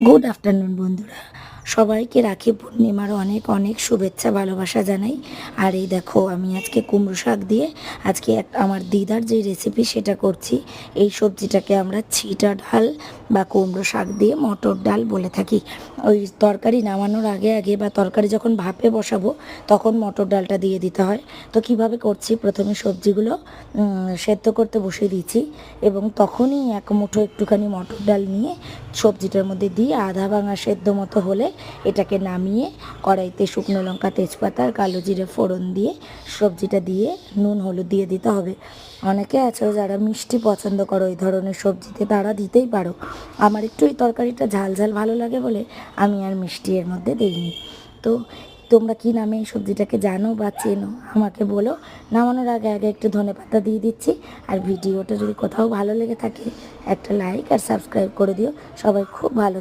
Good afternoon বন্ধুরা, সবাইকে রাখি পূর্ণিমার অনেক অনেক শুভেচ্ছা ভালোবাসা জানাই। আর এই দেখো, আমি আজকে কুমড়ো শাক দিয়ে আমার দিদার যে রেসিপি সেটা করছি। এই সবজিটাকে আমরা ছিটা ডাল বা কুমড়ো শাক দিয়ে মটর ডাল বলে থাকি। ওই তরকারি নামানোর আগে আগে বা তরকারি যখন ভাপে বসাবো তখন মটর ডালটা দিয়ে দিতে হয়। তো কিভাবে করছি, প্রথমে সবজিগুলো সেদ্ধ করতে বসিয়ে দিয়েছি এবং তখনই এক মুঠো একটুখানি মটর ডাল নিয়ে সবজিটার মধ্যে দিয়ে আধা ভাঙা সেদ্ধ মতো হলে এটাকে নামিয়ে কড়াইতে শুকনো লঙ্কা, তেজপাতা আর কালো জিরে ফোড়ন দিয়ে সবজিটা দিয়ে নুন হলুদ দিয়ে দিতে হবে। অনেকে আছে যারা মিষ্টি পছন্দ করো এই ধরনের সবজিতে, তারা দিতেই পারো। আমার একটু এই তরকারিটা ঝাল ঝাল ভালো লাগে বলে আমি আর মিষ্টি এর মধ্যে দিইনি। তো তোমরা কি নামে এই সবজিটাকে জানো বা চেনো আমাকে বলো। নামানোর আগে আগে একটু ধনেপাতা দিয়ে দিচ্ছি। আর ভিডিওটা যদি কোথাও ভালো লেগে থাকে একটা লাইক আর সাবস্ক্রাইব করে দিও। সবাই খুব ভালো